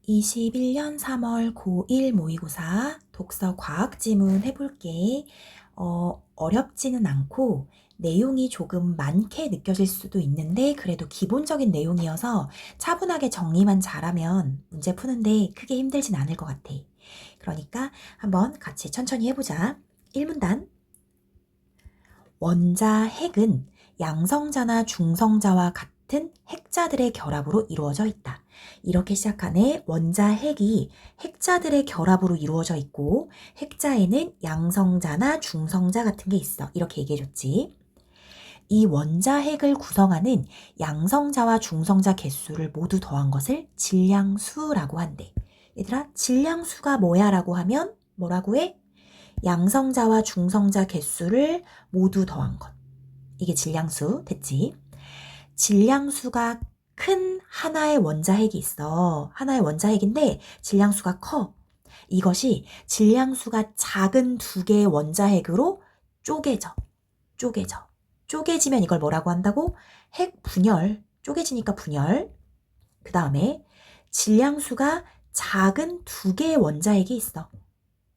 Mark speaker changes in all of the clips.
Speaker 1: 21년 3월 고1 모의고사 독서 과학 지문 해볼게. 어렵지는 않고 내용이 조금 많게 느껴질 수도 있는데 그래도 기본적인 내용이어서 차분하게 정리만 잘하면 문제 푸는데 크게 힘들진 않을 것 같아. 그러니까 한번 같이 천천히 해보자. 1문단. 원자 핵은 양성자나 중성자와 같은 핵자들의 결합으로 이루어져 있다. 이렇게 시작하네. 원자 핵이 핵자들의 결합으로 이루어져 있고 핵자에는 양성자나 중성자 같은 게 있어. 이렇게 얘기해줬지. 이 원자 핵을 구성하는 양성자와 중성자 개수를 모두 더한 것을 질량수라고 한대. 얘들아, 질량수가 뭐야? 라고 하면 뭐라고 해? 양성자와 중성자 개수를 모두 더한 것. 이게 질량수 됐지? 질량수가 큰 하나의 원자핵이 있어. 하나의 원자핵인데 질량수가 커. 이것이 질량수가 작은 두 개의 원자핵으로 쪼개져. 쪼개지면 이걸 뭐라고 한다고? 핵 분열. 쪼개지니까 분열. 그 다음에 질량수가 작은 두 개의 원자핵이 있어.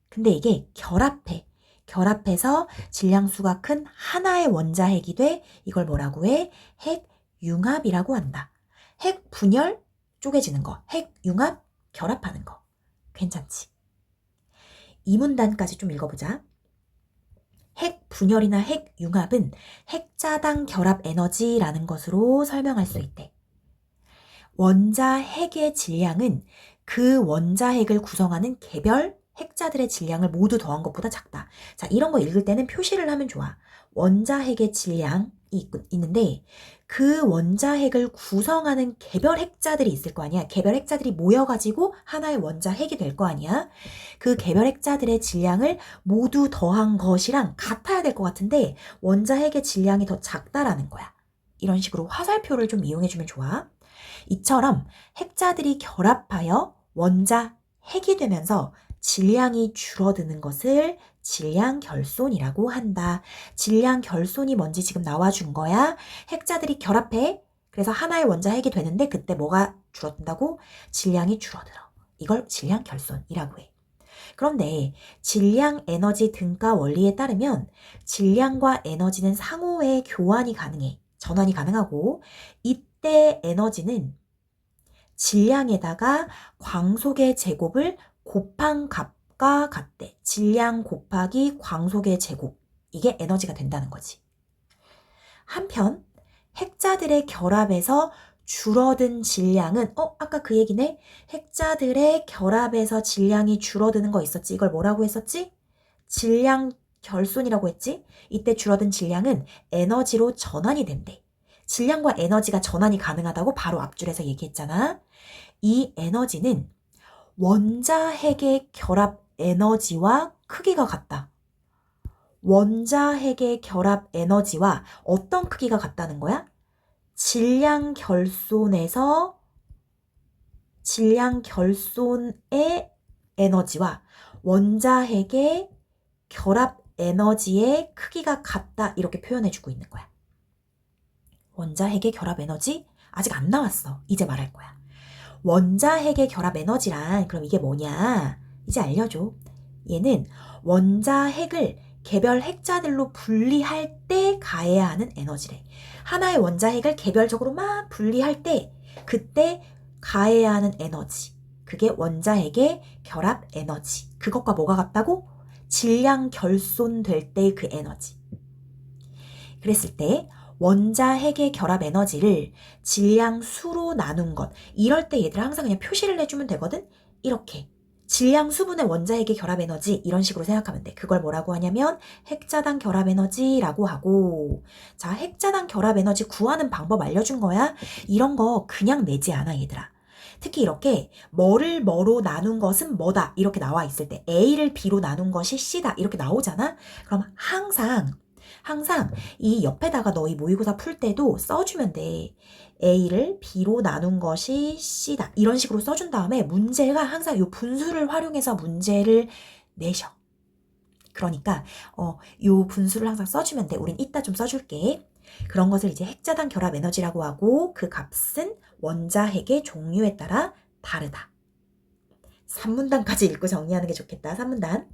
Speaker 1: 근데 이게 결합해. 결합해서 질량수가 큰 하나의 원자핵이 돼. 이걸 뭐라고 해? 핵융합이라고 한다. 핵 분열, 쪼개지는 거. 핵융합, 결합하는 거. 괜찮지? 이 문단까지 좀 읽어보자. 핵 분열이나 핵융합은 핵자당 결합 에너지라는 것으로 설명할 수 있대. 원자 핵의 질량은 그 원자 핵을 구성하는 개별 핵자들의 질량을 모두 더한 것보다 작다. 자, 이런 거 읽을 때는 표시를 하면 좋아. 원자 핵의 질량이 있는데 그 원자 핵을 구성하는 개별 핵자들이 있을 거 아니야. 개별 핵자들이 모여가지고 하나의 원자 핵이 될 거 아니야. 그 개별 핵자들의 질량을 모두 더한 것이랑 같아야 될 것 같은데 원자 핵의 질량이 더 작다라는 거야. 이런 식으로 화살표를 좀 이용해주면 좋아. 이처럼 핵자들이 결합하여 원자 핵이 되면서 질량이 줄어드는 것을 질량결손이라고 한다. 질량결손이 뭔지 지금 나와준 거야. 핵자들이 결합해. 그래서 하나의 원자 핵이 되는데 그때 뭐가 줄어든다고? 질량이 줄어들어. 이걸 질량결손이라고 해. 그런데 질량 에너지 등가 원리에 따르면 질량과 에너지는 상호의 교환이 가능해. 전환이 가능하고 이때 에너지는 질량에다가 광속의 제곱을 곱한 값과 같대. 질량 곱하기 광속의 제곱. 이게 에너지가 된다는 거지. 한편 핵자들의 결합에서 줄어든 질량은 아까 그 얘기네. 핵자들의 결합에서 질량이 줄어드는 거 있었지. 이걸 뭐라고 했었지? 질량 결손이라고 했지. 이때 줄어든 질량은 에너지로 전환이 된대. 질량과 에너지가 전환이 가능하다고 바로 앞줄에서 얘기했잖아. 이 에너지는 원자 핵의 결합 에너지와 크기가 같다. 원자 핵의 결합 에너지와 어떤 크기가 같다는 거야? 질량 결손의 에너지와 원자 핵의 결합 에너지의 크기가 같다. 이렇게 표현해주고 있는 거야. 원자 핵의 결합 에너지 아직 안 나왔어. 이제 말할 거야. 원자 핵의 결합 에너지란 그럼 이게 뭐냐? 이제 알려줘. 얘는 원자 핵을 개별 핵자들로 분리할 때 가해야 하는 에너지래. 하나의 원자 핵을 개별적으로 막 분리할 때 그때 가해야 하는 에너지. 그게 원자 핵의 결합 에너지. 그것과 뭐가 같다고? 질량 결손될 때 그 에너지. 그랬을 때 원자 핵의 결합 에너지를 질량수로 나눈 것. 이럴 때 얘들아 항상 그냥 표시를 해주면 되거든? 이렇게. 질량수분의 원자 핵의 결합 에너지 이런 식으로 생각하면 돼. 그걸 뭐라고 하냐면 핵자당 결합 에너지라고 하고 자, 핵자당 결합 에너지 구하는 방법 알려준 거야. 이런 거 그냥 내지 않아 얘들아. 특히 이렇게 뭐를 뭐로 나눈 것은 뭐다 이렇게 나와 있을 때 A를 B로 나눈 것이 C다 이렇게 나오잖아. 그럼 항상 이 옆에다가 너희 모의고사 풀 때도 써주면 돼. A를 B로 나눈 것이 C다. 이런 식으로 써준 다음에 문제가 항상 이 분수를 활용해서 문제를 내셔. 그러니까 이 분수를 항상 써주면 돼. 우린 이따 좀 써줄게. 그런 것을 이제 핵자당 결합 에너지라고 하고 그 값은 원자 핵의 종류에 따라 다르다. 3문단까지 읽고 정리하는 게 좋겠다. 3문단.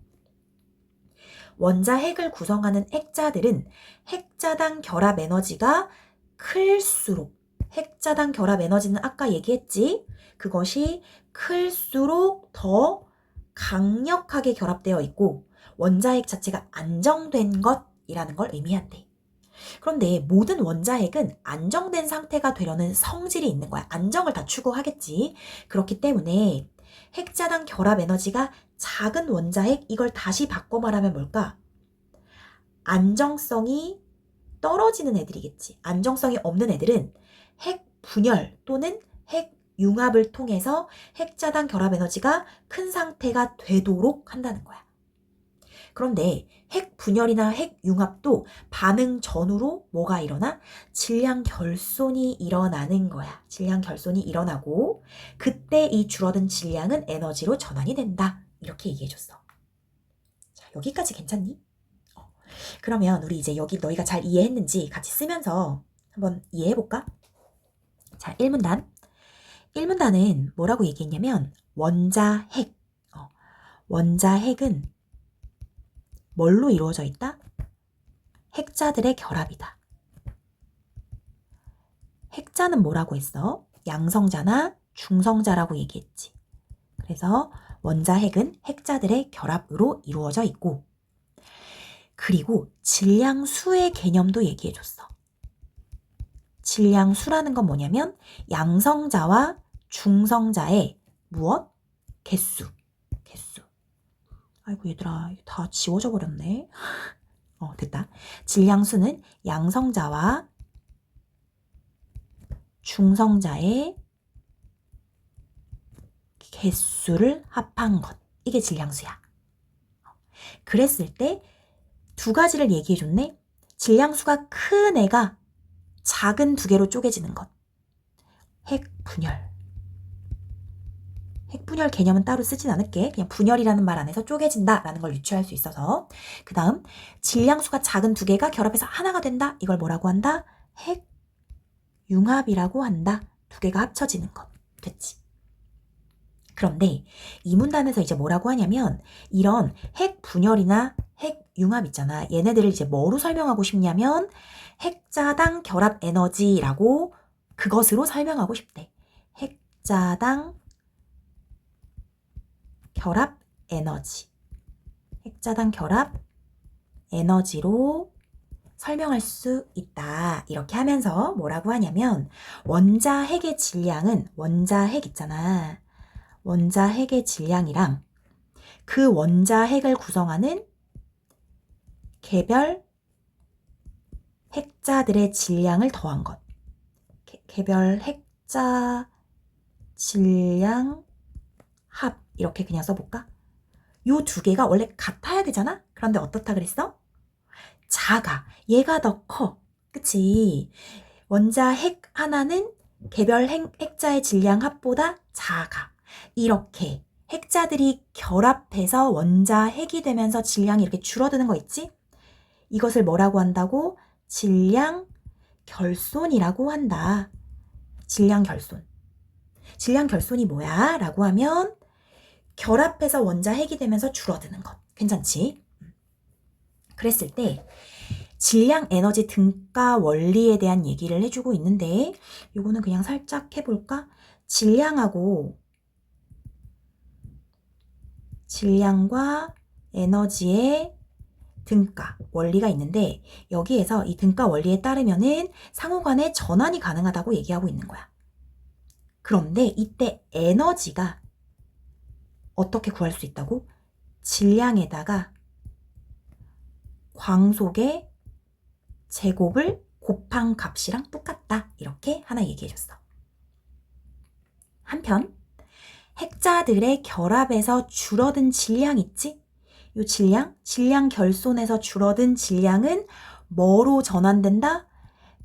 Speaker 1: 원자 핵을 구성하는 핵자들은 핵자당 결합 에너지가 클수록, 핵자당 결합 에너지는 아까 얘기했지? 그것이 클수록 더 강력하게 결합되어 있고 원자핵 자체가 안정된 것이라는 걸 의미한대. 그런데 모든 원자핵은 안정된 상태가 되려는 성질이 있는 거야. 안정을 다 추구하겠지. 그렇기 때문에 핵자당 결합 에너지가 작은 원자핵, 이걸 다시 바꿔 말하면 뭘까? 안정성이 떨어지는 애들이겠지. 안정성이 없는 애들은 핵 분열 또는 핵 융합을 통해서 핵자당 결합 에너지가 큰 상태가 되도록 한다는 거야. 그런데 핵 분열이나 핵 융합도 반응 전후로 뭐가 일어나? 질량 결손이 일어나는 거야. 질량 결손이 일어나고 그때 이 줄어든 질량은 에너지로 전환이 된다. 이렇게 얘기해줬어. 자, 여기까지 괜찮니? 그러면 우리 이제 여기 너희가 잘 이해했는지 같이 쓰면서 한번 이해해볼까? 자, 1문단. 1문단은 뭐라고 얘기했냐면 원자핵. 원자핵은 뭘로 이루어져 있다? 핵자들의 결합이다. 핵자는 뭐라고 했어? 양성자나 중성자라고 얘기했지. 그래서 원자핵은 핵자들의 결합으로 이루어져 있고, 그리고 질량수의 개념도 얘기해줬어. 질량수라는 건 뭐냐면 양성자와 중성자의 무엇? 개수. 아이고 얘들아 다 지워져 버렸네. 됐다. 질량수는 양성자와 중성자의 개수를 합한 것. 이게 질량수야. 그랬을 때 두 가지를 얘기해줬네. 질량수가 큰 애가 작은 두 개로 쪼개지는 것. 핵분열. 핵분열 개념은 따로 쓰진 않을게. 그냥 분열이라는 말 안에서 쪼개진다라는 걸 유추할 수 있어서. 그 다음 질량수가 작은 두 개가 결합해서 하나가 된다. 이걸 뭐라고 한다? 핵융합이라고 한다. 두 개가 합쳐지는 것. 됐지? 그런데 이 문단에서 이제 뭐라고 하냐면 이런 핵분열이나 핵융합 있잖아. 얘네들을 이제 뭐로 설명하고 싶냐면 핵자당 결합 에너지라고 그것으로 설명하고 싶대. 핵자당 결합 에너지. 핵자당 결합 에너지로 설명할 수 있다. 이렇게 하면서 뭐라고 하냐면 원자핵의 질량은 원자핵 있잖아. 원자핵의 질량이랑 그 원자핵을 구성하는 개별 핵자들의 질량을 더한 것. 개별 핵자 질량 합. 이렇게 그냥 써볼까? 요 두 개가 원래 같아야 되잖아? 그런데 어떻다 그랬어? 작아. 얘가 더 커. 그치? 원자핵 하나는 개별 핵자의 질량 합보다 작아. 이렇게 핵자들이 결합해서 원자핵이 되면서 질량이 이렇게 줄어드는 거 있지? 이것을 뭐라고 한다고? 질량 결손이라고 한다. 질량 결손. 질량 결손이 뭐야? 라고 하면 결합해서 원자핵이 되면서 줄어드는 것. 괜찮지? 그랬을 때 질량 에너지 등가 원리에 대한 얘기를 해주고 있는데 요거는 그냥 살짝 해볼까? 질량과 에너지의 등가 원리가 있는데 여기에서 이 등가 원리에 따르면은 상호간에 전환이 가능하다고 얘기하고 있는 거야. 그런데 이때 에너지가 어떻게 구할 수 있다고? 질량에다가 광속의 제곱을 곱한 값이랑 똑같다. 이렇게 하나 얘기해줬어. 한편 핵자들의 결합에서 줄어든 질량 있지? 이 질량 결손에서 줄어든 질량은 뭐로 전환된다?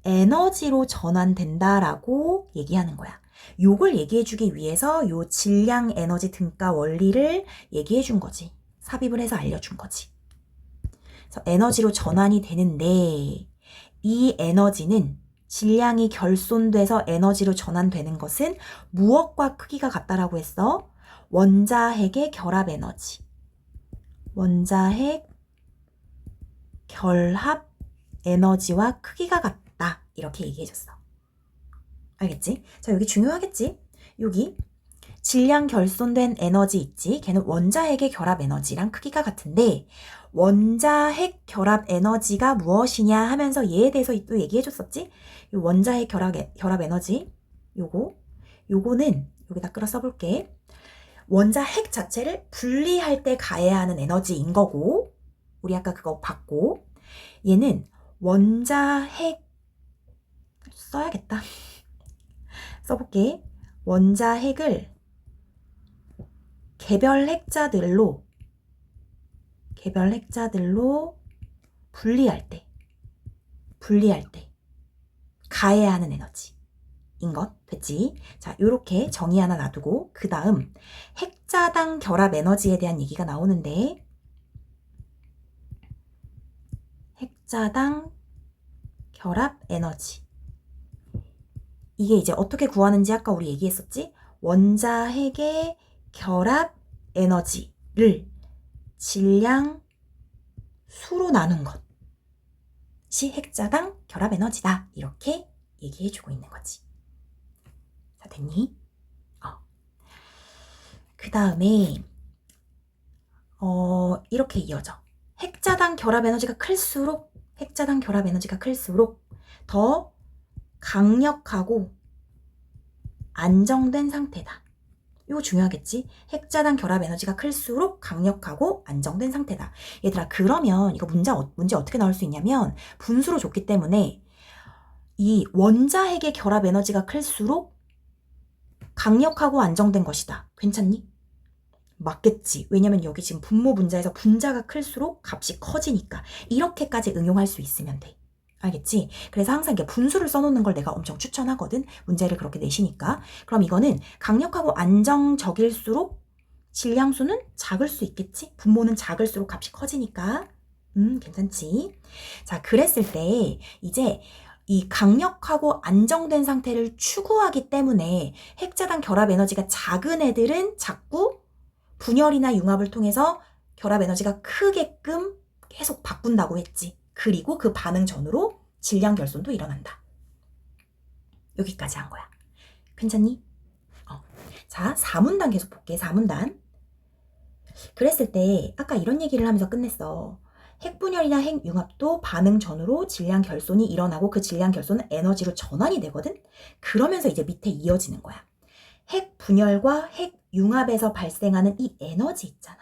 Speaker 1: 에너지로 전환된다라고 얘기하는 거야. 요걸 얘기해주기 위해서 요 질량 에너지 등가 원리를 얘기해준 거지. 삽입을 해서 알려준 거지. 그래서 에너지로 전환이 되는데 이 에너지는 질량이 결손돼서 에너지로 전환되는 것은 무엇과 크기가 같다라고 했어? 원자핵의 결합 에너지. 원자핵 결합 에너지와 크기가 같다. 이렇게 얘기해줬어. 알겠지? 자, 여기 중요하겠지? 여기 질량 결손된 에너지 있지? 걔는 원자핵의 결합 에너지랑 크기가 같은데 원자핵 결합 에너지가 무엇이냐 하면서 얘에 대해서 또 얘기해줬었지? 이 원자핵 결합 에너지 요거는 여기다 끌어 써볼게. 원자핵 자체를 분리할 때 가해야 하는 에너지인 거고 우리 아까 그거 봤고 얘는 원자핵 써야겠다. 써볼게. 원자핵을 개별 핵자들로 분리할 때 가해야 하는 에너지인 것 됐지? 자, 요렇게 정의 하나 놔두고 그 다음 핵자당 결합 에너지에 대한 얘기가 나오는데 핵자당 결합 에너지 이게 이제 어떻게 구하는지 아까 우리 얘기했었지? 원자핵의 결합 에너지를 질량 수로 나눈 것이 핵자당 결합 에너지다. 이렇게 얘기해주고 있는 거지. 자, 됐니? 그 다음에 이렇게 이어져. 핵자당 결합 에너지가 클수록 더 강력하고 안정된 상태다. 이거 중요하겠지? 핵자당 결합 에너지가 클수록 강력하고 안정된 상태다. 얘들아, 그러면 이거 문제 어떻게 나올 수 있냐면 분수로 줬기 때문에 이 원자핵의 결합 에너지가 클수록 강력하고 안정된 것이다. 괜찮니? 맞겠지. 왜냐면 여기 지금 분모 분자에서 분자가 클수록 값이 커지니까 이렇게까지 응용할 수 있으면 돼. 알겠지? 그래서 항상 이게 분수를 써놓는 걸 내가 엄청 추천하거든. 문제를 그렇게 내시니까. 그럼 이거는 강력하고 안정적일수록 질량수는 작을 수 있겠지? 분모는 작을수록 값이 커지니까. 괜찮지? 자, 그랬을 때 이제 이 강력하고 안정된 상태를 추구하기 때문에 핵자당 결합 에너지가 작은 애들은 자꾸 분열이나 융합을 통해서 결합 에너지가 크게끔 계속 바꾼다고 했지. 그리고 그 반응 전후로 질량 결손도 일어난다. 여기까지 한 거야. 괜찮니? 자, 4문단 계속 볼게. 4문단. 그랬을 때 아까 이런 얘기를 하면서 끝냈어. 핵분열이나 핵융합도 반응 전후로 질량 결손이 일어나고 그 질량 결손은 에너지로 전환이 되거든? 그러면서 이제 밑에 이어지는 거야. 핵분열과 핵융합에서 발생하는 이 에너지 있잖아.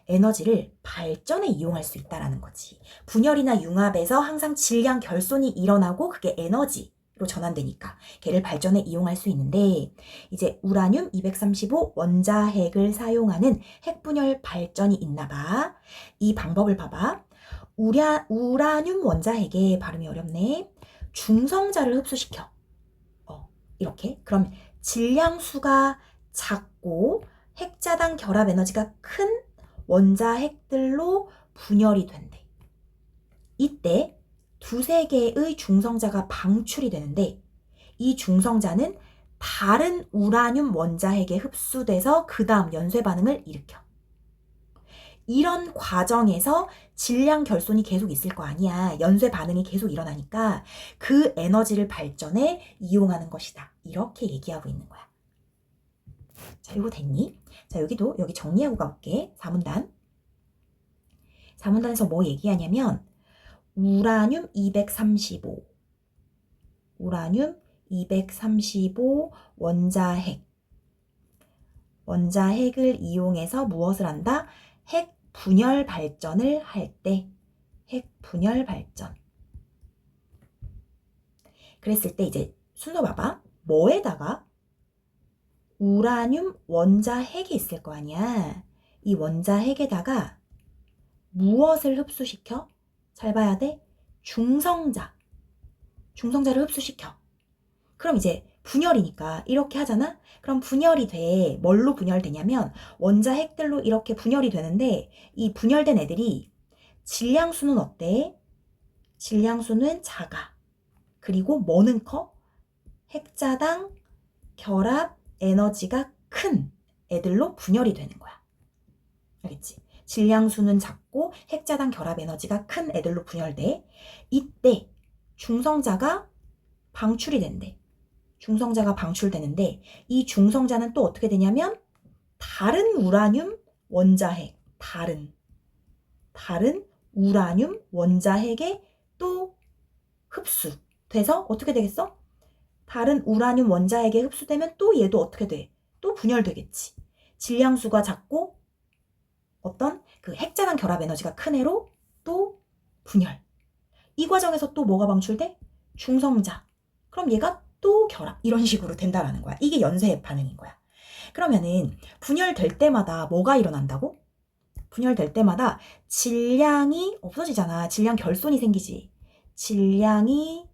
Speaker 1: 에너지를 발전에 이용할 수 있다라는 거지. 분열이나 융합에서 항상 질량 결손이 일어나고 그게 에너지로 전환되니까 걔를 발전에 이용할 수 있는데 이제 우라늄 235 원자핵을 사용하는 핵분열 발전이 있나 봐. 이 방법을 봐봐. 우라늄 원자핵에 발음이 어렵네. 중성자를 흡수시켜. 이렇게. 그럼 질량수가 작고 핵자당 결합 에너지가 큰 원자핵들로 분열이 된대. 이때 두세 개의 중성자가 방출이 되는데 이 중성자는 다른 우라늄 원자핵에 흡수돼서 그 다음 연쇄 반응을 일으켜. 이런 과정에서 질량 결손이 계속 있을 거 아니야. 연쇄 반응이 계속 일어나니까 그 에너지를 발전에 이용하는 것이다. 이렇게 얘기하고 있는 거야. 자, 이거 됐니? 자, 여기 정리하고 가볼게. 4문단. 4문단에서 뭐 얘기하냐면 우라늄 235 원자핵을 이용해서 무엇을 한다? 핵 분열 발전을 할 때 핵 분열 발전. 그랬을 때 이제 순서 봐봐. 뭐에다가? 우라늄 원자핵이 있을 거 아니야. 이 원자핵에다가 무엇을 흡수시켜? 잘 봐야 돼. 중성자를 흡수시켜. 그럼 이제 분열이니까 이렇게 하잖아? 그럼 분열이 돼. 뭘로 분열되냐면 원자핵들로 이렇게 분열이 되는데 이 분열된 애들이 질량수는 어때? 질량수는 작아. 그리고 뭐는 커? 핵자당 결합 에너지가 큰 애들로 분열이 되는 거야. 알겠지? 질량수는 작고 핵자당 결합 에너지가 큰 애들로 분열돼. 이때 중성자가 방출이 된대. 중성자가 방출되는데 이 중성자는 또 어떻게 되냐면 다른 우라늄 원자핵, 다른 우라늄 원자핵에 또 흡수돼서 어떻게 되겠어? 다른 우라늄 원자핵에 흡수되면 또 얘도 어떻게 돼? 또 분열되겠지. 질량수가 작고 어떤 그 핵자당 결합 에너지가 큰 애로 또 분열. 이 과정에서 또 뭐가 방출돼? 중성자. 그럼 얘가 또 결합. 이런 식으로 된다라는 거야. 이게 연쇄 반응인 거야. 그러면은 분열될 때마다 뭐가 일어난다고? 분열될 때마다 질량이 없어지잖아. 질량 결손이 생기지. 질량이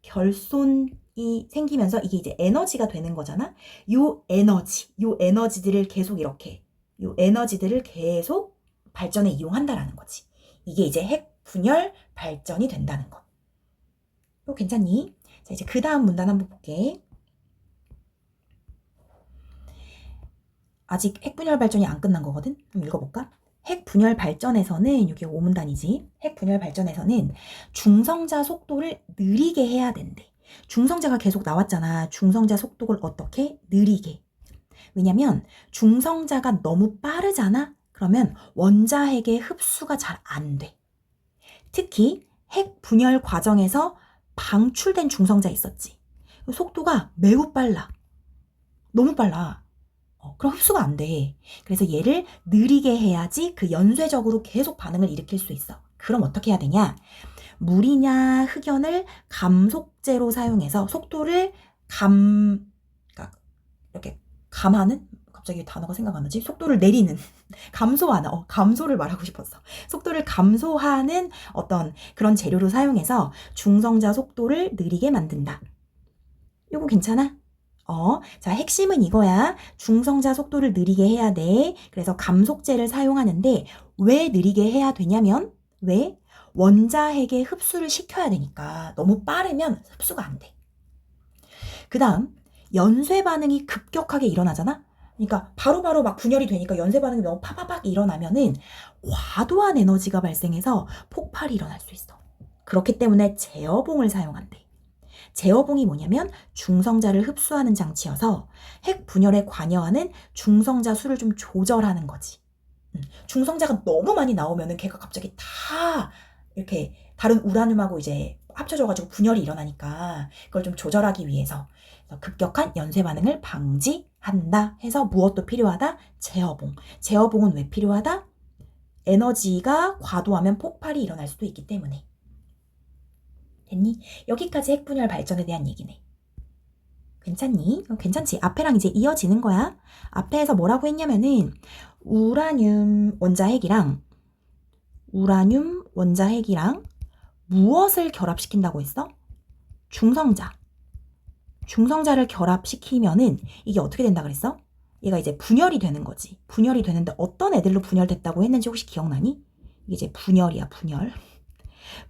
Speaker 1: 결손이 생기면서 이게 이제 에너지가 되는 거잖아. 요 에너지들을 계속 이렇게 요 에너지들을 계속 발전에 이용한다라는 거지. 이게 이제 핵 분열 발전이 된다는 거. 이거 괜찮니? 자, 이제 그 다음 문단 한번 볼게. 아직 핵분열 발전이 안 끝난 거거든? 좀 읽어볼까? 핵분열 발전에서는, 이게 5문단이지. 핵분열 발전에서는 중성자 속도를 느리게 해야 된대. 중성자가 계속 나왔잖아. 중성자 속도를 어떻게? 느리게. 왜냐면 중성자가 너무 빠르잖아? 그러면 원자핵의 흡수가 잘 안 돼. 특히 핵분열 과정에서 방출된 중성자 있었지. 속도가 매우 빨라. 너무 빨라. 그럼 흡수가 안 돼. 그래서 얘를 느리게 해야지 그 연쇄적으로 계속 반응을 일으킬 수 있어. 그럼 어떻게 해야 되냐? 물이냐 흑연을 감속제로 사용해서 속도를 그러니까 이렇게 감하는? 갑자기 단어가 생각 안 나지? 속도를 내리는, 감소하는, 감소를 말하고 싶었어. 속도를 감소하는 어떤 그런 재료로 사용해서 중성자 속도를 느리게 만든다. 요거 괜찮아? 자, 핵심은 이거야. 중성자 속도를 느리게 해야 돼. 그래서 감속제를 사용하는데 왜 느리게 해야 되냐면 왜? 원자핵의 흡수를 시켜야 되니까. 너무 빠르면 흡수가 안 돼. 그 다음 연쇄 반응이 급격하게 일어나잖아. 그러니까 바로바로 막 분열이 되니까 연쇄 반응이 너무 파파박 일어나면은 과도한 에너지가 발생해서 폭발이 일어날 수 있어. 그렇기 때문에 제어봉을 사용한대. 제어봉이 뭐냐면 중성자를 흡수하는 장치여서 핵 분열에 관여하는 중성자 수를 좀 조절하는 거지. 중성자가 너무 많이 나오면은 걔가 갑자기 다 이렇게 다른 우라늄하고 이제 합쳐져가지고 분열이 일어나니까 그걸 좀 조절하기 위해서 급격한 연쇄 반응을 방지한다 해서 무엇도 필요하다? 제어봉. 제어봉은 왜 필요하다? 에너지가 과도하면 폭발이 일어날 수도 있기 때문에. 됐니? 여기까지 핵분열 발전에 대한 얘기네. 괜찮니? 괜찮지? 앞에랑 이제 이어지는 거야. 앞에서 뭐라고 했냐면은 우라늄 원자핵이랑 무엇을 결합시킨다고 했어? 중성자를 결합시키면은 이게 어떻게 된다 그랬어? 얘가 이제 분열이 되는 거지. 분열이 되는데 어떤 애들로 분열됐다고 했는지 혹시 기억나니? 이게 이제 분열이야, 분열.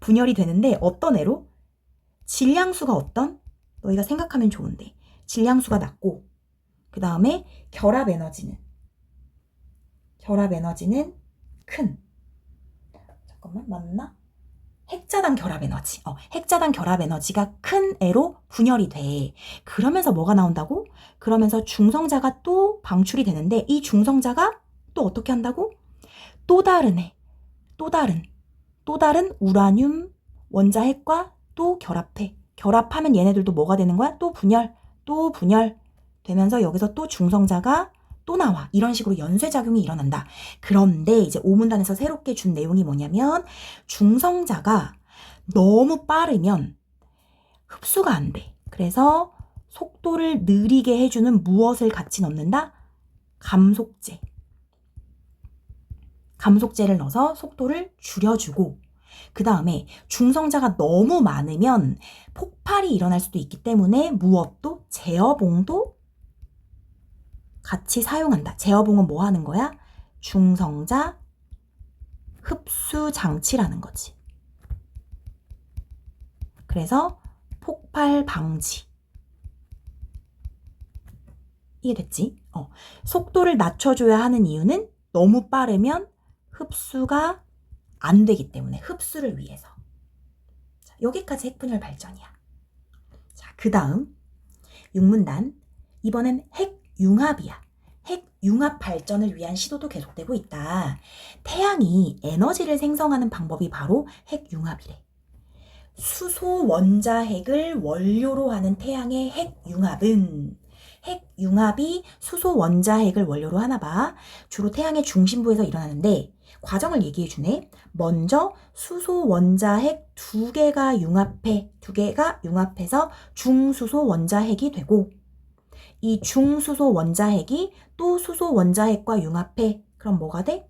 Speaker 1: 분열이 되는데 어떤 애로? 질량수가 어떤? 너희가 생각하면 좋은데 질량수가 낮고 그 다음에 결합 에너지는 큰. 잠깐만, 맞나? 핵자당 결합 에너지. 핵자당 결합 에너지가 큰 애로 분열이 돼. 그러면서 뭐가 나온다고? 그러면서 중성자가 또 방출이 되는데 이 중성자가 또 어떻게 한다고? 또 다른 우라늄 원자핵과 또 결합해. 결합하면 얘네들도 뭐가 되는 거야? 또 분열 되면서 여기서 또 중성자가 또 나와. 이런 식으로 연쇄작용이 일어난다. 그런데 이제 5문단에서 새롭게 준 내용이 뭐냐면 중성자가 너무 빠르면 흡수가 안 돼. 그래서 속도를 느리게 해주는 무엇을 같이 넣는다? 감속제를 넣어서 속도를 줄여주고 그 다음에 중성자가 너무 많으면 폭발이 일어날 수도 있기 때문에 무엇도? 제어봉도 같이 사용한다. 제어봉은 뭐 하는 거야? 중성자 흡수 장치라는 거지. 그래서 폭발 방지인 이해됐지? 속도를 낮춰줘야 하는 이유는 너무 빠르면 흡수가 안 되기 때문에, 흡수를 위해서. 자, 여기까지 핵분열 발전이야. 자, 그 다음 6문단. 이번엔 핵융합이야. 핵융합 발전을 위한 시도도 계속되고 있다. 태양이 에너지를 생성하는 방법이 바로 핵융합이래. 수소 원자핵을 원료로 하는 태양의 핵융합은, 핵융합이 수소 원자핵을 원료로 하나 봐. 주로 태양의 중심부에서 일어나는데 과정을 얘기해 주네. 먼저 수소 원자핵 두 개가 융합해서 중수소 원자핵이 되고, 이 중수소 원자핵이 또 수소 원자핵과 융합해. 그럼 뭐가 돼?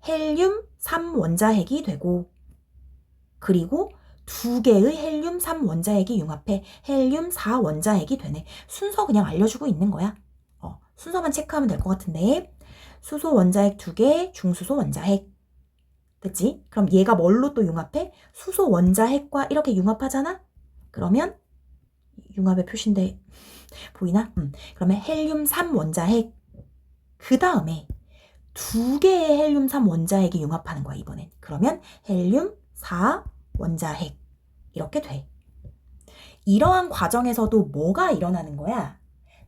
Speaker 1: 헬륨 3 원자핵이 되고, 그리고 두 개의 헬륨 3 원자핵이 융합해 헬륨 4 원자핵이 되네. 순서 그냥 알려주고 있는 거야. 순서만 체크하면 될 것 같은데, 수소 원자핵 2개, 중수소 원자핵. 됐지? 그럼 얘가 뭘로 또 융합해? 수소 원자핵과 이렇게 융합하잖아? 그러면 융합의 표시인데 보이나? 그러면 헬륨 3 원자핵. 그 다음에 두 개의 헬륨 3 원자핵이 융합하는 거야, 이번엔. 그러면 헬륨 4 원자핵. 이렇게 돼. 이러한 과정에서도 뭐가 일어나는 거야?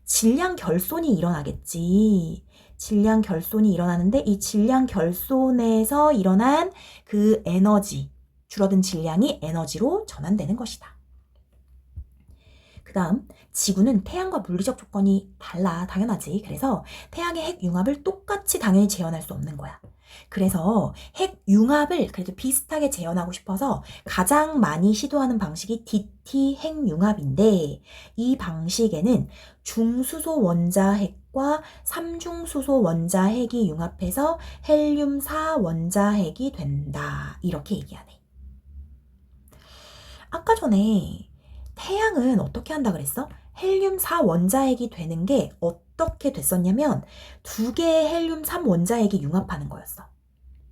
Speaker 1: 질량 결손이 일어나겠지. 질량 결손이 일어나는데, 이 질량 결손에서 일어난 그 에너지, 줄어든 질량이 에너지로 전환되는 것이다. 그 다음, 지구는 태양과 물리적 조건이 달라. 당연하지. 그래서 태양의 핵융합을 똑같이 당연히 재현할 수 없는 거야. 그래서 핵융합을 그래도 비슷하게 재현하고 싶어서 가장 많이 시도하는 방식이 DT 핵융합인데, 이 방식에는 중수소 원자핵과 3중수소 원자핵이 융합해서 헬륨 4 원자핵이 된다. 이렇게 얘기하네. 아까 전에 태양은 어떻게 한다 그랬어? 헬륨 4 원자핵이 되는 게 어떻게 됐었냐면 두 개의 헬륨 3 원자핵이 융합하는 거였어.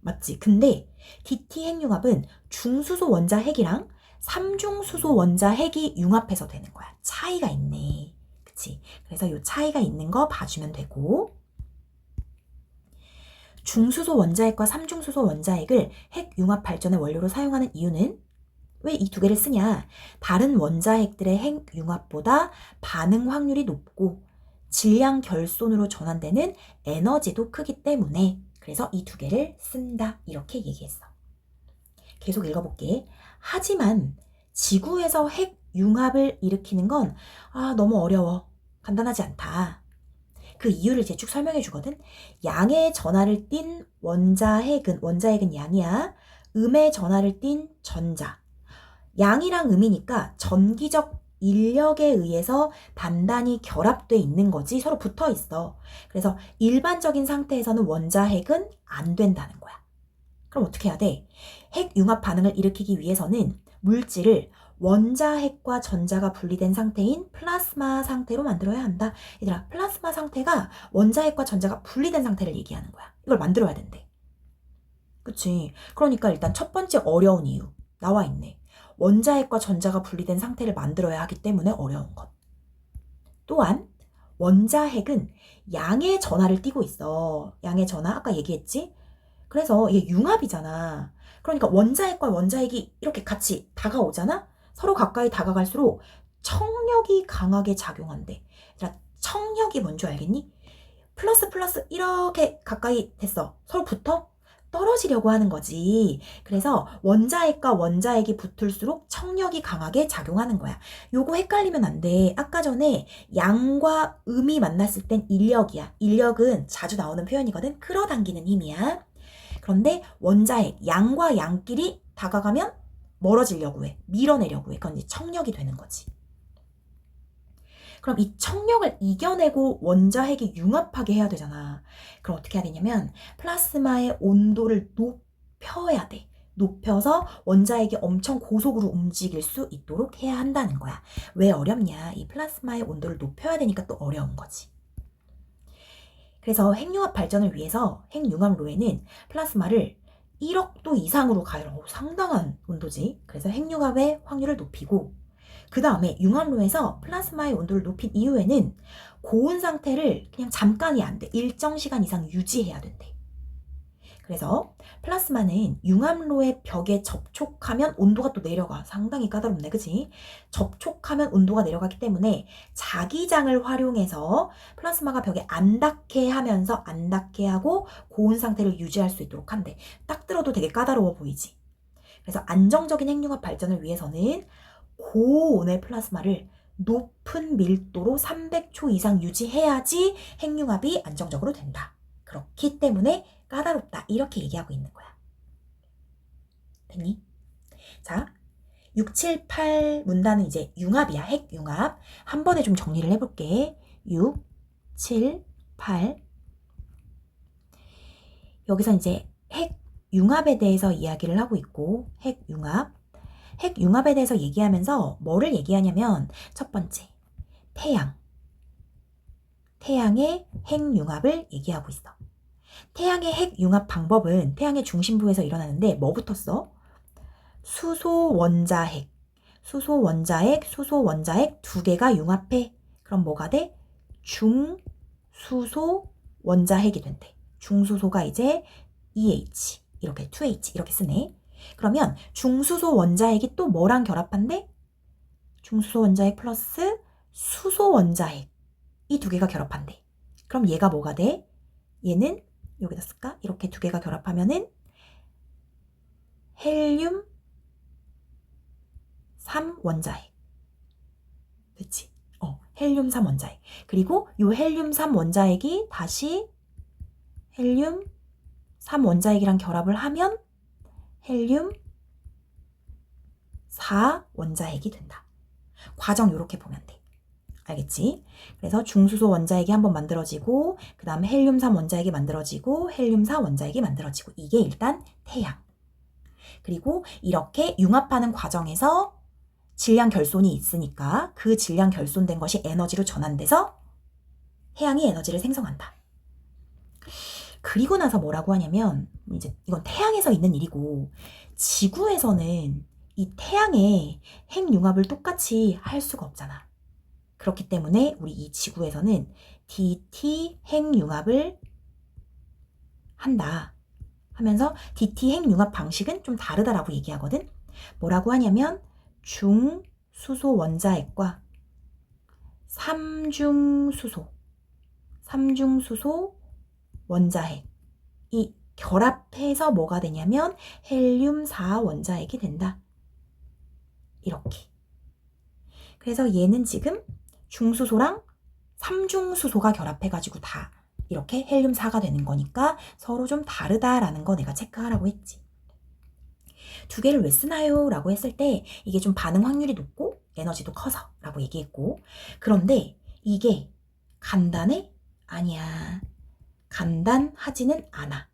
Speaker 1: 맞지? 근데 DT 핵융합은 중수소 원자핵이랑 3중수소 원자핵이 융합해서 되는 거야. 차이가 있네. 그치? 그래서 이 차이가 있는 거 봐주면 되고, 중수소 원자핵과 3중수소 원자핵을 핵융합 발전의 원료로 사용하는 이유는, 왜 이 두 개를 쓰냐? 다른 원자핵들의 핵융합보다 반응 확률이 높고 질량 결손으로 전환되는 에너지도 크기 때문에, 그래서 이 두 개를 쓴다. 이렇게 얘기했어. 계속 읽어볼게. 하지만 지구에서 핵융합을 일으키는 건 너무 어려워. 간단하지 않다. 그 이유를 이제 쭉 설명해 주거든. 양의 전하를 띤 원자핵은 양이야. 음의 전하를 띤 전자. 양이랑 음이니까 전기적 인력에 의해서 단단히 결합돼 있는 거지. 서로 붙어 있어. 그래서 일반적인 상태에서는 원자핵은 안 된다는 거야. 그럼 어떻게 해야 돼? 핵융합 반응을 일으키기 위해서는 물질을 원자핵과 전자가 분리된 상태인 플라스마 상태로 만들어야 한다. 얘들아, 플라스마 상태가 원자핵과 전자가 분리된 상태를 얘기하는 거야. 이걸 만들어야 된대. 그치? 그러니까 일단 첫 번째 어려운 이유 나와 있네. 원자핵과 전자가 분리된 상태를 만들어야 하기 때문에 어려운 것. 또한 원자핵은 양의 전하를 띠고 있어. 양의 전하 아까 얘기했지? 그래서 이게 융합이잖아. 그러니까 원자핵과 원자핵이 이렇게 같이 다가오잖아? 서로 가까이 다가갈수록 청력이 강하게 작용한대. 청력이 뭔지 알겠니? 플러스 이렇게 가까이 됐어. 서로 붙어? 떨어지려고 하는 거지. 그래서 원자핵과 원자핵이 붙을수록 청력이 강하게 작용하는 거야. 요거 헷갈리면 안 돼. 아까 전에 양과 음이 만났을 땐 인력이야. 인력은 자주 나오는 표현이거든. 끌어당기는 힘이야. 그런데 원자핵, 양과 양끼리 다가가면 멀어지려고 해. 밀어내려고 해. 그건 이제 청력이 되는 거지. 그럼 이 청력을 이겨내고 원자핵이 융합하게 해야 되잖아. 그럼 어떻게 해야 되냐면 플라스마의 온도를 높여야 돼. 높여서 원자핵이 엄청 고속으로 움직일 수 있도록 해야 한다는 거야. 왜 어렵냐? 이 플라스마의 온도를 높여야 되니까 또 어려운 거지. 그래서 핵융합 발전을 위해서 핵융합로에는 플라스마를 1억 도 이상으로 가요. 상당한 온도지. 그래서 핵융합의 확률을 높이고, 그 다음에 융합로에서 플라스마의 온도를 높인 이후에는 고온 상태를 그냥 잠깐이 안 돼. 일정 시간 이상 유지해야 된대. 그래서 플라스마는 융합로의 벽에 접촉하면 온도가 또 내려가. 상당히 까다롭네, 그치? 접촉하면 온도가 내려가기 때문에 자기장을 활용해서 플라스마가 벽에 안 닿게 하면서 안 닿게 하고 고온 상태를 유지할 수 있도록 한대. 딱 들어도 되게 까다로워 보이지? 그래서 안정적인 핵융합 발전을 위해서는 고온의 플라스마를 높은 밀도로 300초 이상 유지해야지 핵융합이 안정적으로 된다. 그렇기 때문에 까다롭다. 이렇게 얘기하고 있는 거야. 됐니? 자, 6, 7, 8 문단은 이제 융합이야. 핵융합. 한 번에 좀 정리를 해볼게. 6, 7, 8 여기서 이제 핵융합에 대해서 이야기를 하고 있고 핵융합. 핵융합에 대해서 얘기하면서 뭐를 얘기하냐면 첫 번째, 태양의 핵융합을 얘기하고 있어. 태양의 핵융합 방법은 태양의 중심부에서 일어나는데 뭐부터 써? 수소 원자핵 두 개가 융합해. 그럼 뭐가 돼? 중수소 원자핵이 된대. 중수소가 이제 EH, 이렇게 2H 이렇게 쓰네. 그러면 중수소 원자핵이 또 뭐랑 결합한대? 중수소 원자핵 플러스 수소 원자핵. 이 두 개가 결합한대. 그럼 얘가 뭐가 돼? 얘는 여기다 쓸까? 이렇게 두 개가 결합하면은 헬륨 3 원자핵. 그치? 헬륨 3 원자핵. 그리고 요 헬륨 3 원자핵이 다시 헬륨 3 원자핵이랑 결합을 하면 헬륨 4 원자핵이 된다. 과정 이렇게 보면 돼. 알겠지? 그래서 중수소 원자핵이 한번 만들어지고 그 다음에 헬륨 3 원자핵이 만들어지고 헬륨 4 원자핵이 만들어지고 이게 일단 태양. 그리고 이렇게 융합하는 과정에서 질량 결손이 있으니까 그 질량 결손된 것이 에너지로 전환돼서 해양이 에너지를 생성한다. 그리고 나서 뭐라고 하냐면 이제 이건 태양에서 있는 일이고 지구에서는 이 태양의 핵융합을 똑같이 할 수가 없잖아. 그렇기 때문에 우리 이 지구에서는 DT 핵융합을 한다 하면서 DT 핵융합 방식은 좀 다르다라고 얘기하거든. 뭐라고 하냐면 중수소 원자핵과 삼중수소 원자핵이 결합해서 뭐가 되냐면 헬륨 4 원자핵이 된다. 이렇게. 그래서 얘는 지금 중수소랑 삼중수소가 결합해가지고 다 이렇게 헬륨 4가 되는 거니까 서로 좀 다르다라는 거 내가 체크하라고 했지. 두 개를 왜 쓰나요? 라고 했을 때 이게 좀 반응 확률이 높고 에너지도 커서 라고 얘기했고, 그런데 이게 간단해? 아니야. 간단하지는 않아.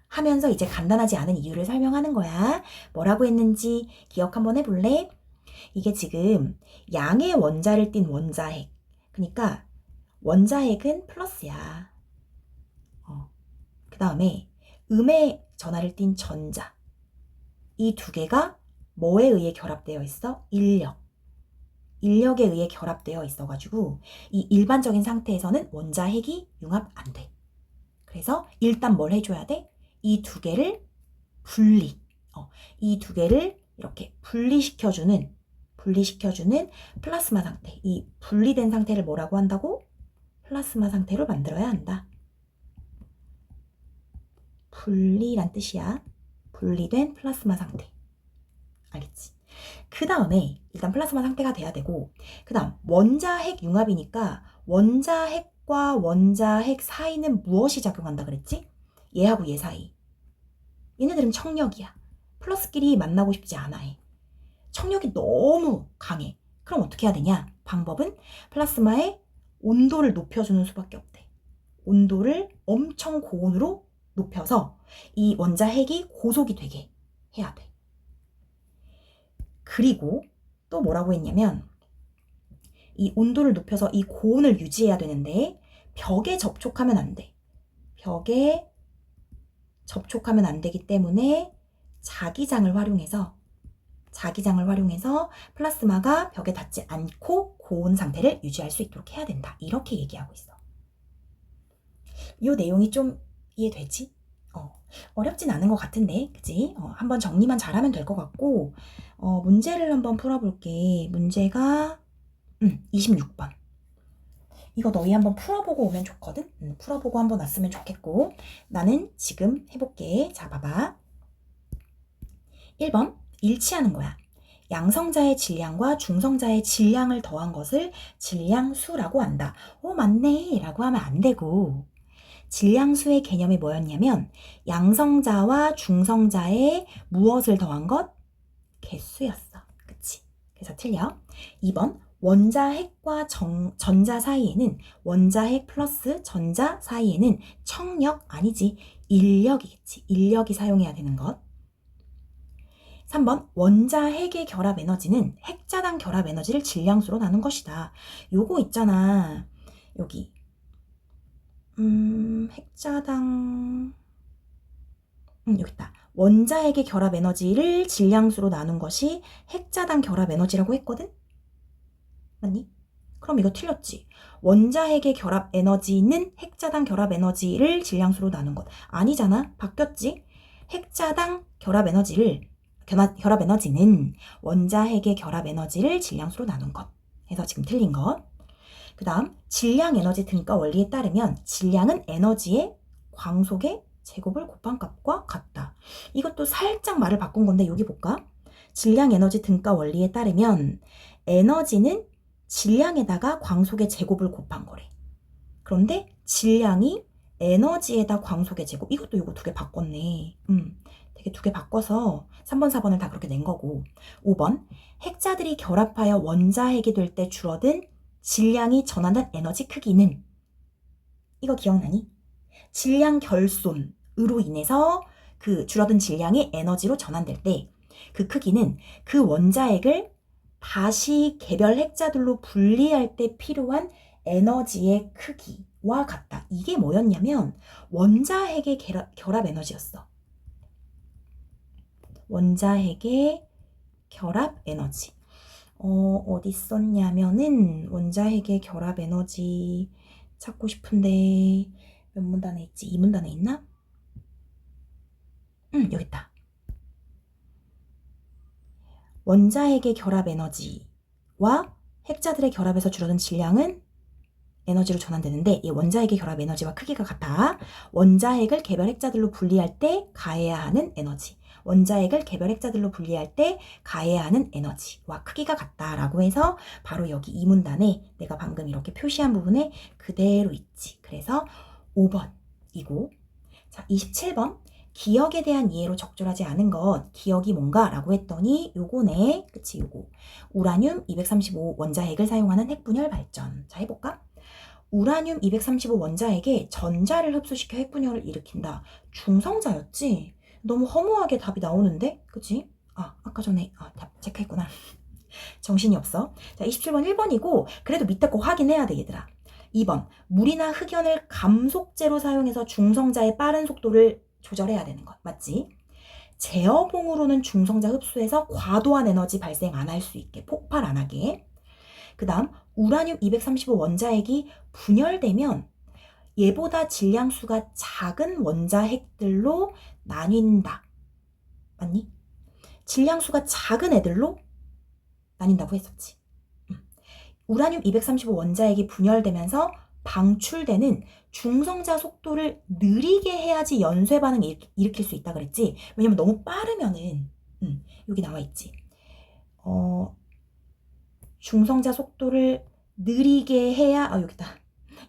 Speaker 1: 하면서 이제 간단하지 않은 이유를 설명하는 거야. 뭐라고 했는지 기억 한번 해볼래? 이게 지금 양의 원자를 띤 원자핵. 그러니까 원자핵은 플러스야. 그 다음에 음의 전하를 띤 전자. 이 두 개가 뭐에 의해 결합되어 있어? 인력에 의해 결합되어 있어가지고 이 일반적인 상태에서는 원자핵이 융합 안 돼. 그래서 일단 뭘 해줘야 돼? 이 두 개를 이 두 개를 이렇게 분리시켜주는 플라스마 상태. 이 분리된 상태를 뭐라고 한다고? 플라스마 상태로 만들어야 한다. 분리란 뜻이야. 분리된 플라스마 상태. 알겠지? 그 다음에 일단 플라스마 상태가 돼야 되고, 그 다음 원자핵 융합이니까 원자핵과 원자핵 사이는 무엇이 작용한다 그랬지? 얘하고 얘 사이. 얘네들은 청력이야. 플러스끼리 만나고 싶지 않아 해. 청력이 너무 강해. 그럼 어떻게 해야 되냐? 방법은 플라스마의 온도를 높여주는 수밖에 없대. 온도를 엄청 고온으로 높여서 이 원자핵이 고속이 되게 해야 돼. 그리고 또 뭐라고 했냐면 이 온도를 높여서 이 고온을 유지해야 되는데 벽에 접촉하면 안 돼. 벽에 접촉하면 안 되기 때문에 자기장을 활용해서 자기장을 활용해서 플라스마가 벽에 닿지 않고 고온 상태를 유지할 수 있도록 해야 된다. 이렇게 얘기하고 있어. 이 내용이 좀 이해되지? 어렵진 않은 것 같은데, 그치? 한번 정리만 잘하면 될 것 같고, 문제를 한번 풀어볼게. 문제가 26번. 이거 너희 한번 풀어보고 오면 좋거든? 풀어보고 한번 왔으면 좋겠고, 나는 지금 해볼게. 자, 봐봐. 1번, 일치하는 거야. 양성자의 질량과 중성자의 질량을 더한 것을 질량수라고 한다. 맞네 라고 하면 안 되고, 질량수의 개념이 뭐였냐면 양성자와 중성자의 무엇을 더한 것? 개수였어. 그치? 그래서 틀려. 2번, 원자핵과 전자 사이에는, 원자핵 플러스 전자 사이에는 청력 아니지, 인력이겠지. 인력이 사용해야 되는 것. 3번, 원자핵의 결합 에너지는 핵자당 결합 에너지를 질량수로 나눈 것이다. 요거 있잖아. 여기 핵자당 여기 있다. 원자핵의 결합 에너지를 질량수로 나눈 것이 핵자당 결합 에너지라고 했거든? 맞니? 그럼 이거 틀렸지. 원자핵의 결합 에너지는 핵자당 결합 에너지를 질량수로 나눈 것. 아니잖아. 바뀌었지. 핵자당 결합 에너지는 원자핵의 결합 에너지를 질량수로 나눈 것. 해서 지금 틀린 것. 그 다음, 질량 에너지 등가 원리에 따르면 질량은 에너지의 광속의 제곱을 곱한 값과 같다. 이것도 살짝 말을 바꾼 건데 여기 볼까? 질량 에너지 등가 원리에 따르면 에너지는 질량에다가 광속의 제곱을 곱한 거래. 그런데 질량이 에너지에다 광속의 제곱. 이것도 이거 두 개 바꿨네. 되게 두 개 바꿔서 3번, 4번을 다 그렇게 낸 거고. 5번, 핵자들이 결합하여 원자핵이 될 때 줄어든 질량이 전환한 에너지 크기는, 이거 기억나니? 질량 결손으로 인해서 그 줄어든 질량이 에너지로 전환될 때 그 크기는 그 원자핵을 다시 개별 핵자들로 분리할 때 필요한 에너지의 크기와 같다. 이게 뭐였냐면 원자핵의 결합 에너지였어. 원자핵의 결합 에너지. 어디 썼냐면은 원자핵의 결합 에너지 찾고 싶은데 몇 문단에 있지? 2문단에 있나? 여기 있다. 원자핵의 결합 에너지와 핵자들의 결합에서 줄어든 질량은 에너지로 전환되는데 이 원자핵의 결합 에너지와 크기가 같아. 원자핵을 개별 핵자들로 분리할 때 가해야 하는 에너지. 원자핵을 개별 핵자들로 분리할 때 가해야 하는 에너지와 크기가 같다라고 해서 바로 여기 이 문단에 내가 방금 이렇게 표시한 부분에 그대로 있지. 그래서 5번이고, 자 27번, 기억에 대한 이해로 적절하지 않은 것, 기억이 뭔가? 라고 했더니 요거네. 그치, 요거. 우라늄 235 원자핵을 사용하는 핵분열 발전. 자, 해볼까? 우라늄 235 원자핵에 전자를 흡수시켜 핵분열을 일으킨다. 중성자였지? 너무 허무하게 답이 나오는데? 그치? 아까 전에 답 체크했구나. 정신이 없어. 자, 27번 1번이고 그래도 밑에 거 확인해야 돼, 얘들아. 2번, 물이나 흑연을 감속제로 사용해서 중성자의 빠른 속도를 조절해야 되는 것. 맞지? 제어봉으로는 중성자 흡수해서 과도한 에너지 발생 안 할 수 있게, 폭발 안 하게. 그 다음, 우라늄 235 원자핵이 분열되면 얘보다 질량수가 작은 원자핵들로 나뉜다. 맞니? 질량수가 작은 애들로 나뉜다고 했었지. 우라늄 235 원자핵이 분열되면서 방출되는 중성자 속도를 느리게 해야지 연쇄 반응을 일으킬 수 있다 그랬지. 왜냐면 너무 빠르면은 여기 나와 있지. 중성자 속도를 느리게 해야 여기다.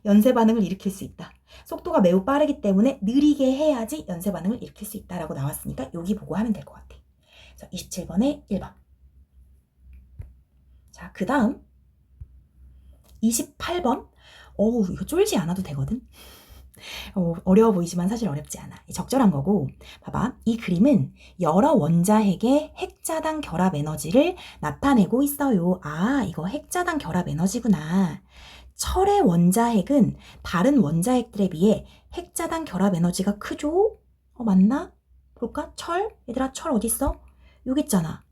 Speaker 1: 연쇄 반응을 일으킬 수 있다. 속도가 매우 빠르기 때문에 느리게 해야지 연쇄 반응을 일으킬 수 있다라고 나왔으니까 여기 보고 하면 될 것 같아. 자, 27번에 1번. 자, 그 다음 28번. 이거 쫄지 않아도 되거든. 어려워 보이지만 사실 어렵지 않아. 적절한 거고. 봐봐. 이 그림은 여러 원자핵의 핵자당 결합 에너지를 나타내고 있어요. 이거 핵자당 결합 에너지구나. 철의 원자핵은 다른 원자핵들에 비해 핵자당 결합 에너지가 크죠? 맞나? 볼까? 철? 얘들아, 철 어딨어? 여기 있잖아.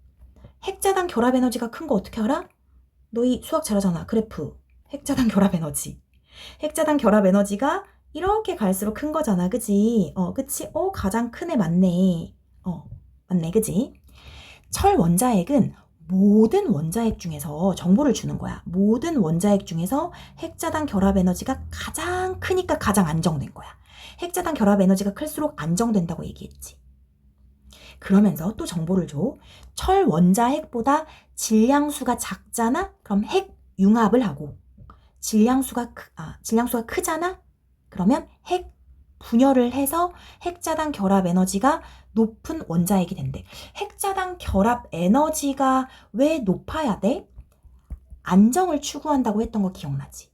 Speaker 1: 핵자당 결합 에너지가 큰 거 어떻게 알아? 너희 수학 잘하잖아. 그래프. 핵자당 결합 에너지. 핵자당 결합 에너지가 이렇게 갈수록 큰 거잖아. 그지? 그치? 가장 큰 애 맞네. 맞네. 그지? 철 원자핵은 모든 원자핵 중에서 정보를 주는 거야. 모든 원자핵 중에서 핵자당 결합 에너지가 가장 크니까 가장 안정된 거야. 핵자당 결합 에너지가 클수록 안정된다고 얘기했지. 그러면서 또 정보를 줘. 철 원자핵보다 질량수가 작잖아? 그럼 핵 융합을 하고 질량수가 크잖아? 그러면 핵 분열을 해서 핵자당 결합 에너지가 높은 원자핵이 된대. 핵자당 결합 에너지가 왜 높아야 돼? 안정을 추구한다고 했던 거 기억나지?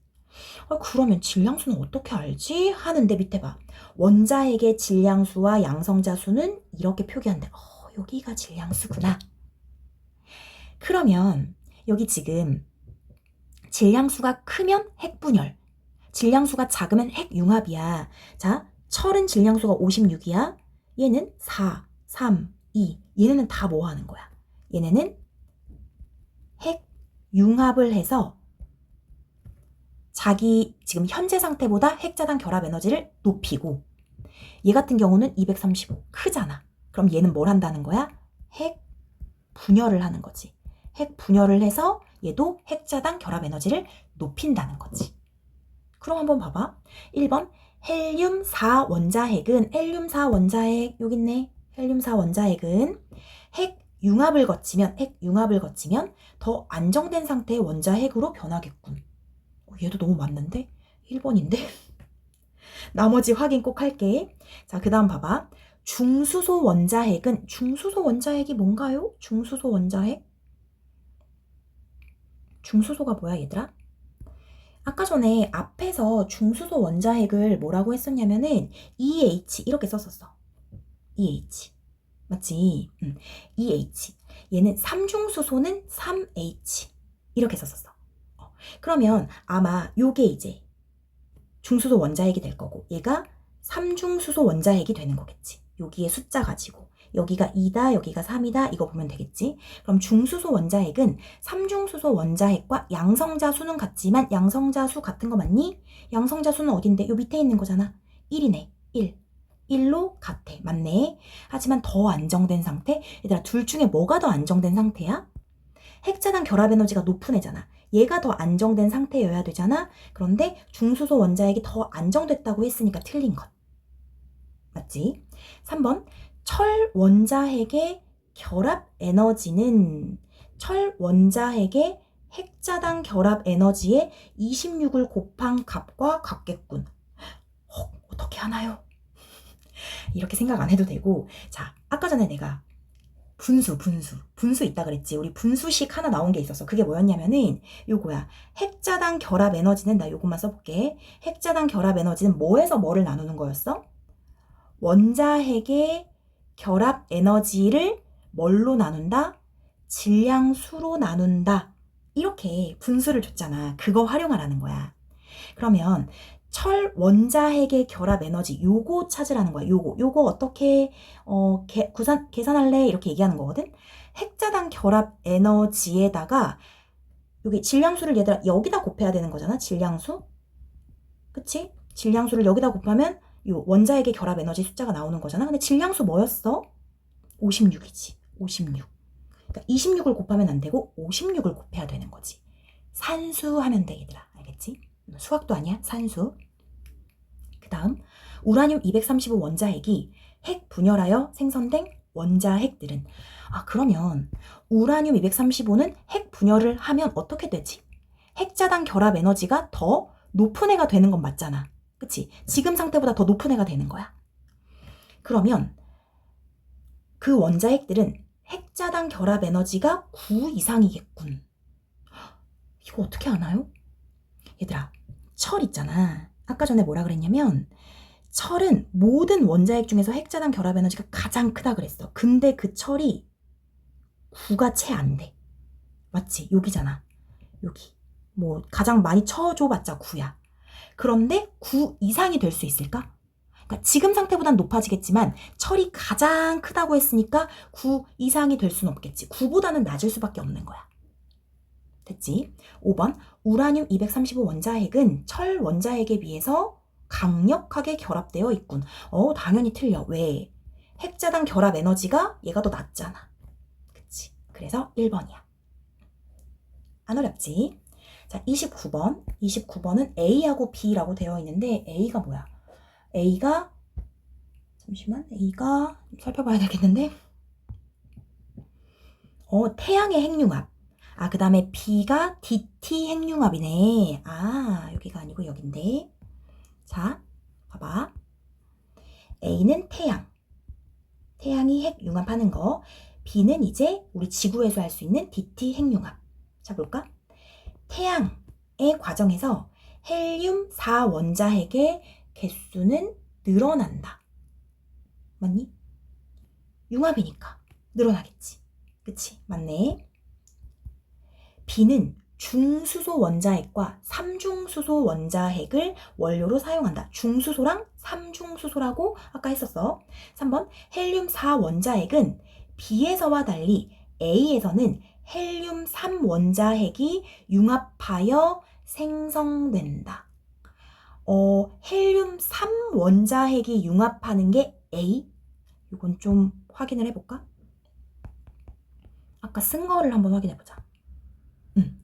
Speaker 1: 그러면 질량수는 어떻게 알지? 하는데 밑에 봐. 원자핵의 질량수와 양성자수는 이렇게 표기한대. 여기가 질량수구나. 그러면 여기 지금 질량수가 크면 핵분열, 질량수가 작으면 핵융합이야. 자, 철은 질량수가 56이야. 얘는 4, 3, 2. 얘네는 다 뭐 하는 거야? 얘네는 핵융합을 해서 자기 지금 현재 상태보다 핵자당 결합 에너지를 높이고, 얘 같은 경우는 235 크잖아. 그럼 얘는 뭘 한다는 거야? 핵 분열을 하는 거지. 핵 분열을 해서 얘도 핵자당 결합 에너지를 높인다는 거지. 그럼 한번 봐봐. 1번 헬륨 4 원자핵은 헬륨 4 원자핵 여기 있네. 헬륨 4 원자핵은 핵융합을 거치면 더 안정된 상태의 원자핵으로 변하겠군. 얘도 너무 맞는데? 1번인데? 나머지 확인 꼭 할게. 자, 그 다음 봐봐. 중수소 원자핵이 뭔가요? 중수소 원자핵? 중수소가 뭐야, 얘들아? 아까 전에 앞에서 중수소 원자핵을 뭐라고 했었냐면은 EH 이렇게 썼었어. EH. 맞지? EH. 얘는 3중수소는 3H. 이렇게 썼었어. 그러면 아마 요게 이제 중수소 원자핵이 될 거고 얘가 3중수소 원자핵이 되는 거겠지. 여기에 숫자 가지고 여기가 2다 여기가 3이다 이거 보면 되겠지. 그럼 중수소 원자핵은 3중수소 원자핵과 양성자 수는 같지만 양성자 수 같은 거 맞니? 양성자 수는 어딘데? 요 밑에 있는 거잖아. 1이네. 1로 같아. 맞네. 하지만 더 안정된 상태? 얘들아 둘 중에 뭐가 더 안정된 상태야? 핵자당 결합 에너지가 높은 애잖아. 얘가 더 안정된 상태여야 되잖아. 그런데 중수소 원자핵이 더 안정됐다고 했으니까 틀린 것. 맞지? 3번 철 원자핵의 결합 에너지는 철 원자핵의 핵자당 결합 에너지의 26을 곱한 값과 같겠군. 어떻게 하나요? 이렇게 생각 안 해도 되고. 자, 아까 전에 내가 분수 있다 그랬지. 우리 분수식 하나 나온 게 있었어. 그게 뭐였냐면은 요거야. 핵자당 결합 에너지는 나 요것만 써볼게. 핵자당 결합 에너지는 뭐에서 뭐를 나누는 거였어? 원자핵의 결합 에너지를 뭘로 나눈다? 질량수로 나눈다. 이렇게 분수를 줬잖아. 그거 활용하라는 거야. 그러면 철 원자핵의 결합 에너지 요거 찾으라는 거야. 요거 어떻게 계산할래? 이렇게 얘기하는 거거든. 핵자당 결합 에너지에다가 여기 질량수를 얘들아 여기다 곱해야 되는 거잖아. 질량수. 그치? 질량수를 여기다 곱하면 요 원자핵의 결합 에너지 숫자가 나오는 거잖아. 근데 질량수 뭐였어? 56이지. 56. 그러니까 26을 곱하면 안 되고 56을 곱해야 되는 거지. 산수 하면 돼, 얘들아. 알겠지? 수학도 아니야. 산수. 그 다음 우라늄 235 원자핵이 핵 분열하여 생성된 원자핵들은 그러면 우라늄 235는 핵 분열을 하면 어떻게 되지? 핵자당 결합 에너지가 더 높은 애가 되는 건 맞잖아. 그치? 지금 상태보다 더 높은 애가 되는 거야. 그러면 그 원자핵들은 핵자당 결합 에너지가 9 이상이겠군. 이거 어떻게 아나요? 얘들아, 철 있잖아. 아까 전에 뭐라 그랬냐면 철은 모든 원자핵 중에서 핵자당 결합 에너지가 가장 크다 그랬어. 근데 그 철이 9가 채 안 돼. 맞지? 여기잖아. 여기. 뭐 가장 많이 쳐줘봤자 9야. 그런데 9 이상이 될 수 있을까? 그러니까 지금 상태보단 높아지겠지만 철이 가장 크다고 했으니까 9 이상이 될 수는 없겠지. 9보다는 낮을 수밖에 없는 거야. 됐지? 5번 우라늄 235 원자핵은 철 원자핵에 비해서 강력하게 결합되어 있군. 당연히 틀려. 왜? 핵자당 결합 에너지가 얘가 더 낮잖아. 그치? 그래서 1번이야. 안 어렵지? 자, 29번. 29번은 A하고 B라고 되어 있는데 A가 뭐야? A가 잠시만. A가 살펴봐야 되겠는데 태양의 핵융합. 그 다음에 B가 DT 핵융합이네. 여기가 아니고 여긴데. 자, 봐봐. A는 태양. 태양이 핵융합하는 거. B는 이제 우리 지구에서 할 수 있는 DT 핵융합. 자, 볼까? 태양의 과정에서 헬륨 4 원자핵의 개수는 늘어난다. 맞니? 융합이니까 늘어나겠지. 그치? 맞네. B는 중수소 원자핵과 삼중수소 원자핵을 원료로 사용한다. 중수소랑 삼중수소라고 아까 했었어. 3번 헬륨 4 원자핵은 B에서와 달리 A에서는 헬륨 3 원자핵이 융합하여 생성된다. 헬륨 3 원자핵이 융합하는 게 A? 이건 좀 확인을 해볼까? 아까 쓴 거를 한번 확인해보자.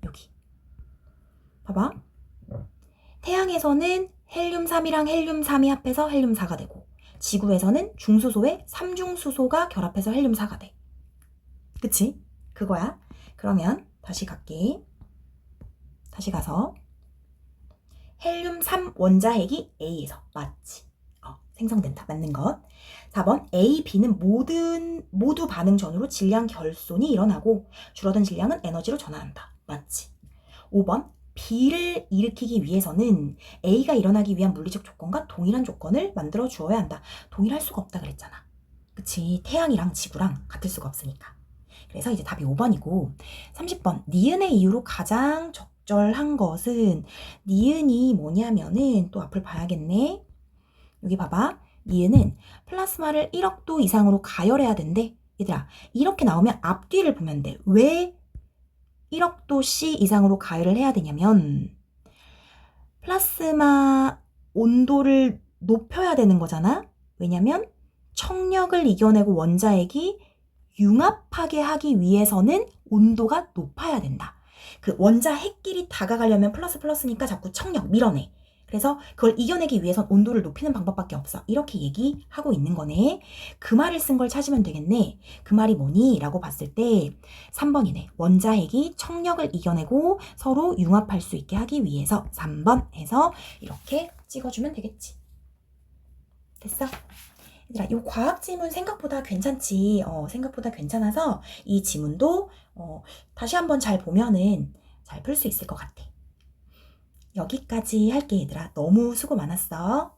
Speaker 1: 여기. 봐봐. 태양에서는 헬륨 3이랑 헬륨 3이 합해서 헬륨 4가 되고 지구에서는 중수소에 삼중수소가 결합해서 헬륨 4가 돼. 그치? 그거야. 그러면 다시 갈게. 다시 가서 헬륨 3 원자핵이 A에서 맞지? 생성된다. 맞는 것. 4번 A, B는 모두 반응 전후로 질량 결손이 일어나고 줄어든 질량은 에너지로 전환한다. 맞지? 5번 B를 일으키기 위해서는 A가 일어나기 위한 물리적 조건과 동일한 조건을 만들어 주어야 한다. 동일할 수가 없다 그랬잖아. 그치? 태양이랑 지구랑 같을 수가 없으니까. 그래서 이제 답이 5번이고 30번 니은의 이유로 가장 적절한 것은 니은이 뭐냐면은 또 앞을 봐야겠네. 여기 봐봐. 니은은 플라스마를 1억 도 이상으로 가열해야 된대. 얘들아 이렇게 나오면 앞뒤를 보면 돼. 왜 1억 도씨 이상으로 가열을 해야 되냐면 플라스마 온도를 높여야 되는 거잖아. 왜냐면 청력을 이겨내고 원자핵이 융합하게 하기 위해서는 온도가 높아야 된다. 그 원자핵끼리 다가가려면 플러스니까 자꾸 청력 밀어내. 그래서 그걸 이겨내기 위해선 온도를 높이는 방법밖에 없어. 이렇게 얘기하고 있는 거네. 그 말을 쓴 걸 찾으면 되겠네. 그 말이 뭐니? 라고 봤을 때 3번이네. 원자핵이 청력을 이겨내고 서로 융합할 수 있게 하기 위해서 3번 해서 이렇게 찍어주면 되겠지. 됐어? 얘들아, 이 과학 지문 생각보다 괜찮지? 생각보다 괜찮아서 이 지문도 다시 한번 잘 보면은 잘 풀 수 있을 것 같아. 여기까지 할게 얘들아. 너무 수고 많았어.